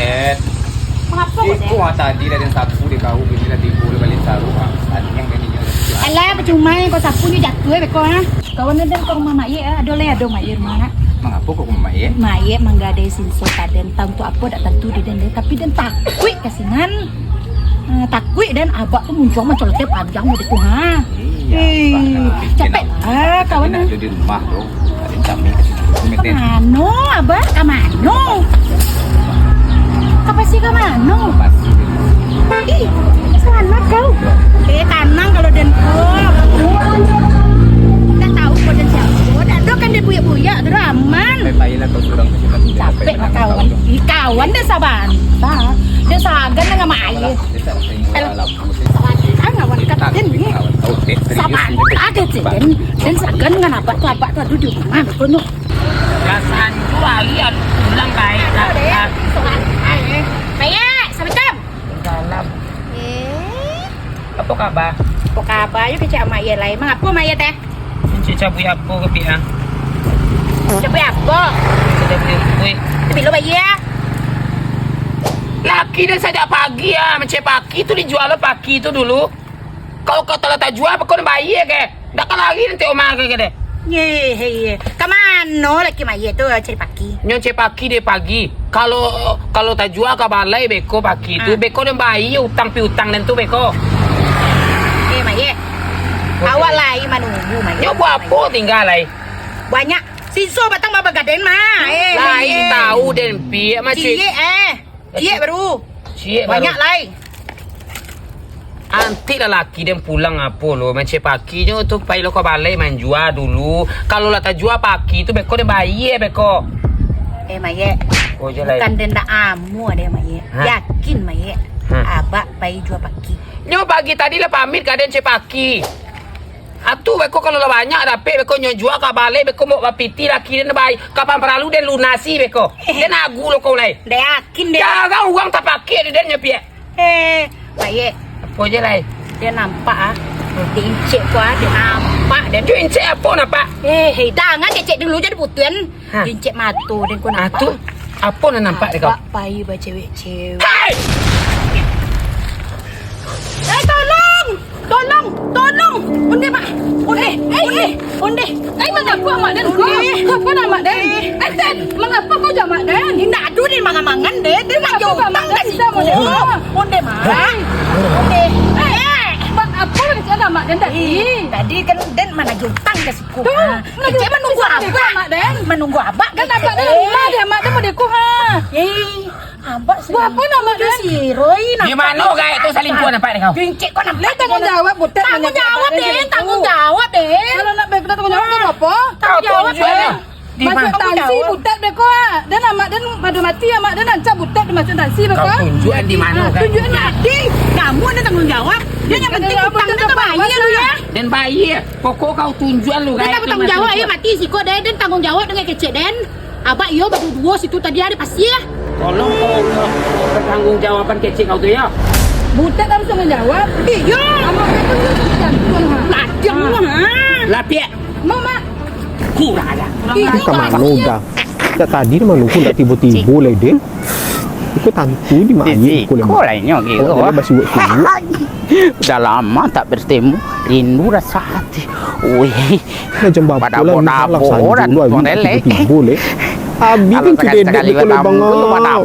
Bet. Mengapa kau Iku tadi dah dan sapu dia kau ini dah timbul balik saru ah. Yang ini dia. Alah, percuma kau sapu ni jatuh beko ah. Kawan ada ke rumah mak ye ada le ada mak ye mana. Mengapa kau ke mak ye? Mak ye menggadai sinso taden tahu tu apa dak tentu di den tapi den takui kasinan. Takui dan abak tu muncul macam lepas panjang di tu ha. Capek ah kawan ada di rumah tu. Ada kami ke situ. Kamano abah kamano. Apa sih kamano? Ih, sana kau. Tanang kalau den dah tahu kau den siapa. Dah kan dia buya-buya tu aman. Baiklah kau suruh Capek lah kawan. Kawan dah sabar. Dia sagan dengan mak ayah. Ngawan katen ni. Sabar. Ada je dan sagan dengan apa tu aduh di rumah kono. Rasan tu hari aku pulang baik dah. Baik, Assalamualaikum. Salam. Apa khabar? Apa khabar? You kecik mak ayah lain. Mengapa mak ayah teh? Encik cabut apa ke pihak? Cabut apa? Sudah beli kuih. Tapi lo bayar. Laki dah sajak pagi ah, macam pagi tu dijual lo pagi tu dulu. Kalau kau tak jual, apa kau nak bayar ke? Dah kan lagi nanti omah ke deh. Ye. Kamano laki mak ayah tu cari pagi. Nyon cek pagi dia pagi. Kalau tak jual ke balai beko pagi tu, beko dan bayar utang piutang dan tu beko. Mak ayah. Awak lain menunggu mak ayah. Nyo buat apa tinggal lai? Banyak. Siso batang baba gaden mah. Lain tahu dan pi macam. Cie baru. Cik Banyak lain. Antik lah laki dia pulang apa lo macam pagi je tu pai lo kau balai main jual dulu. Kalau lah tak jual pagi tu beko dia bayar beko. Mak ayah. Oh je lai. Bukan denda amu ada mak ayah. Yakin mak ayah. Abak bayi jual pagi. Nyo pagi tadi lah pamit kadang cek pagi. Atu beko kalau lah banyak dapat beko nyo jual ka balai beko mau bapiti laki dia bayi. Kapan perlu dia lunasi beko. Dia nagu lo kau lai. Dia yakin dia. Jangan uang tak pakai dia nyepia. Mak ayah. Apa je lai? Dia nampak dia incik ku dia nampak dia. Dia incik apa nampak? Jangan dia cek dulu jadi putuan. Dia incik matu dia ku nampak. Atu apa nak nampak dia kau? Bayi ba cewek-cewek. Hai! Tolong. Onde mak. Onde. Mengapa mak dan kau? Apa nama dan? Mengapa kau jamak dan? Tidak ada dia mangan-mangan deh. Dia nak jauh tang kat situ. Onde mak. Onde. Apa yang saya nama dan tadi? Tadi kan dan mana jutang ke siku. Cik menunggu abak mak dan. Menunggu abak kan abak dan rumah dia mak dan mau deku ha. Abak sih. Apa nama dia si Roy nak. Di mana gaya tu selingkuh nampak dia kau? Cik kau nak tanggung jawab butet. Tanggung jawab deh. Kalau nak bagi tanggung jawab apa? Tanggung jawab deh. Masuk tansi butet beko ah. Dan amak dan madu mati amak dan ancak butet masuk tansi beko. Kau tunjukan di mana kan? Tunjukan nanti. Kamu ada tanggung jawab. Dia yang penting utang dia bayar lu ya. Dan bayar. Pokok kau tunjukan lu Dia tak bertanggung jawab ya mati si kau dan tanggung jawab dengan kecek dan. Abak yo baru dua situ tadi ada pasti ya. Tolong kau bertanggung jawaban kecil kau tu ya. Butet harus tanggung jawab. Iya. Amak itu lajang lu ha. Lapik. Mama. Kurang ada. Kemana dah? Tak tadi mana pun tak tiba-tiba lah dia. Ikut tantu di mana? Kau lainnya gitu. Oh, dia masih buat tunggu. Udah lama tak bertemu, rindu rasa hati. Wih, Macam bapa pada lah. bonapo orang tuang lele. Boleh. Abi kan tidak ada di kolom bangau.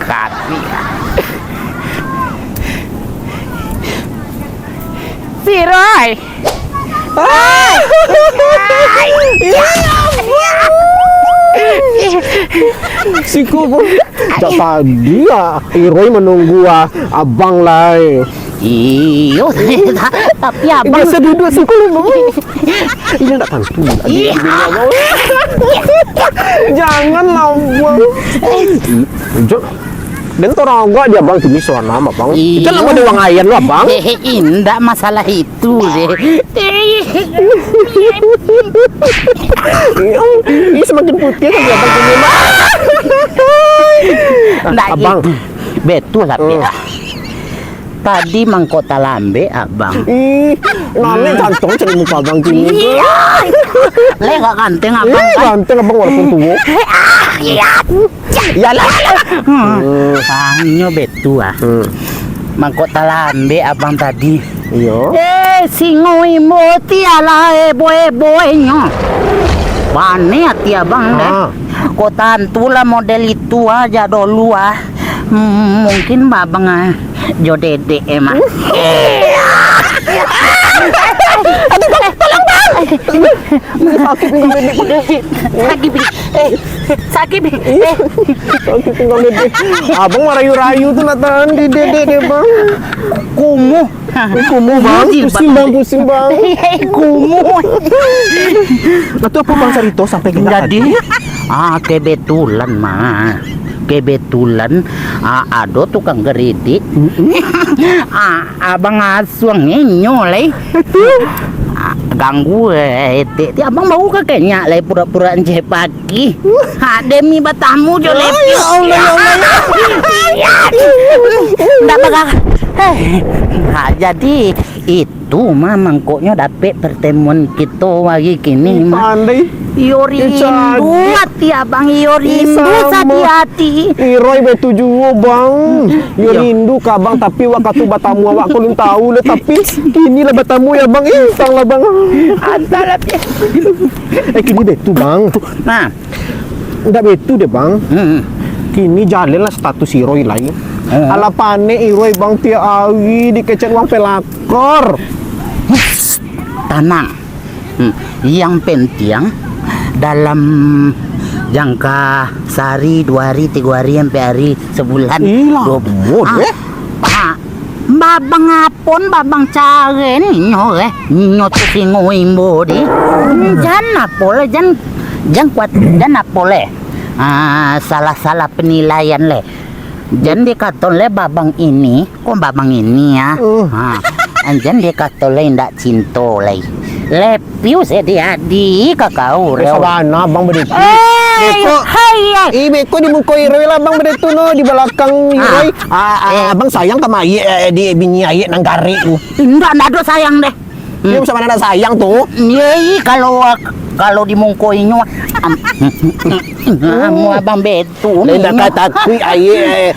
Kati. Si Roy. Siku pun tak tadi lah Roy menunggu abang lah. Iyo, tapi abang Biasa duduk siku lu. Ini tak tantu. Janganlah abang. Dan orang enggak dia bang tumis warna bang. Itu nama dia wang ayan lu abang. Indah masalah itu deh. Ini semakin putih kan dia bang ini mah. Abang, gitu. betul lah. Tadi mangkota lambe abang. Ih, nane ganteng cari muka abang gini. Le gak ganteng abang Ih, kan? ganteng abang walaupun tua. Yalah. Panyo betu ah. Mangkota lambe abang tadi. Iya. Singoi moti ala boy-boynya. Bane hati abang deh. Kota antula model itu aja dulu ah. Mungkin babang jo dede emang. Aduh bang, tolong bang. Sakit sakit Sakit tinggal dede. Abang merayu-rayu tuh natan di dede deh bang. kumuh. Kumu bang, pusing bang. Kumuh. Itu apa bang Sarito sampai kita Jadi kebetulan mah kebetulan ada tukang geridik abang asuang nyoleh ganggu ti abang mau kakeknya leh pura-pura ence pagi demi batamu jo leh Ya Allah ndak bakal jadi itu mah mangkoknya dapet pertemuan kita lagi kini mah pandai. Iyo rindu hati abang, iyo rindu hati-hati. Iroi betu juga bang. Yo rindu ka bang tapi waktu batamu awak belum tahu le tapi kini lah batamu ya bang. Tang lah bang. Antara Kini betu bang. Nah, Enggak betu deh bang. Kini jalan lah status Iroi lain. Ala pane Iroi bang tiap hari dikecek uang pelakor. tenang. Yang penting dalam jangka sehari, 2 hari, 3 hari, sampai hari sebulan. Ilah, 2 bulan. Babang apon, babang caren nyo tu singoi mbodi. Jangan apole, jangan kuat, jangan apole. Salah-salah penilaian le. Jangan dikaton le babang ini, kok babang ini ya. Jangan dikaton le ndak cinta le. Lepiu sedi-adi kakau reo. Sabana bang begitu. Beko. Hai. Beko di muka Iroi lah bang begitu no di belakang Iroi. Abang sayang sama di bini ayek nang gari tu. Ndak ada sayang deh. Dia sama anak sayang tuh. Iya, kalau dimungkoinya mau abang betu. Lenda kata kui ayek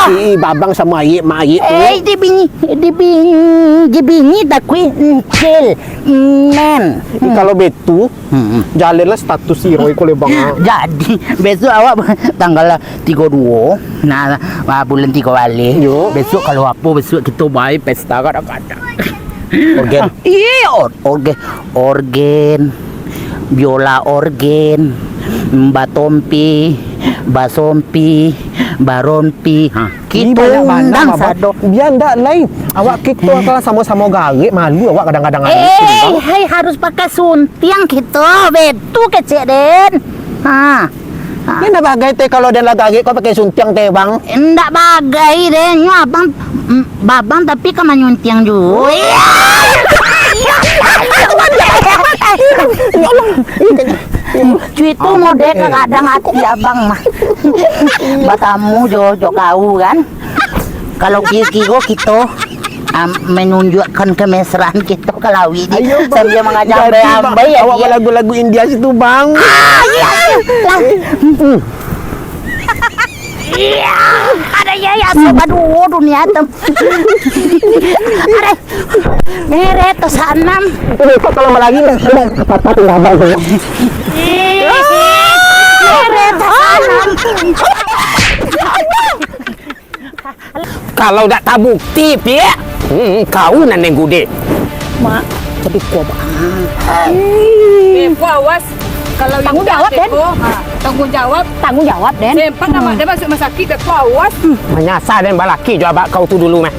si babang sama ayek mak ayek tu. Dibingi tak kui cel men. Kalau betu jalanlah status Iroi ko le bang. Jadi besok awak tanggal 32 nah bulan 3 balik. Besok kalau apa besok kita baik pesta kadang-kadang. Organ. Iya, organ, biola organ, batompi, basompi, barompi. Kita undang sado. Biar ndak lain. Awak kita kalau sama-sama gari malu awak kadang-kadang ada. Hai harus pakai suntiang kita, betu kecek den. Ini nak bagai teh kalau dan lagi kau pakai suntiang teh bang. Ndak bagai deh, abang babang tapi kamu nyuntiang juga. Cuy itu mode kadang hati abang mah. Batamu jojo kau kan. Kalau kiko kita menunjukkan kemesraan kita kalau ini sambil mengajak ambai ya awak lagu-lagu India situ bang. Iya, ada ya sobat dunia tem. Ada meret to sanam. Kok kalau lagi patah tinggal bang. Meret to sanam. Kalau tak bukti, Pia. Kau naneng gude. Mak, jadi kok Beko awas. Kalau Tanggung jawab, Den. Tanggung jawab, Den. Sempat nama dia masuk rumah sakit, Beko awas. Menyasar dan balaki jawab kau tu dulu mah.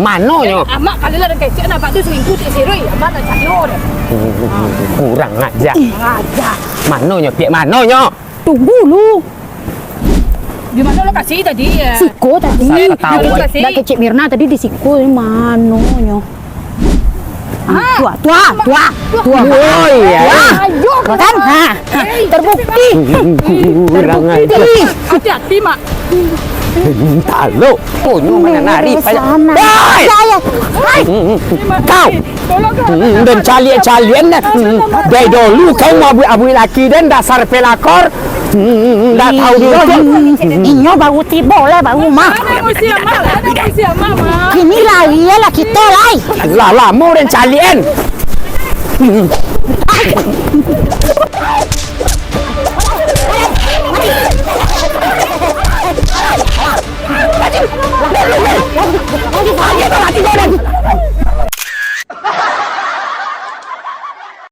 Manonyo? Amak kali lah kecek nampak tu selingkuh si Siroi. Amak nak caklo dia. Kurang ajar. Ajar. Manonyo, Pia manonyo. tunggu lu. Di mana lo kasih tadi ya? Siko tadi. Saya tahu. Nak kecik Mirna tadi di siko mana nyo. Tua. Oh iya. Ayo kan? Terbukti. Kurang ajar. Hati-hati mak. Talo. Punyo mana nari pa. Sana. Hey! Saya. Kau. Dan calian dah. Dari dulu kau mau abu laki dan dasar pelakor. Dah tahu dulu. Inyo baru tiba lah baru mah. Kini lagi lah kita lai. Lah, mau dan calian.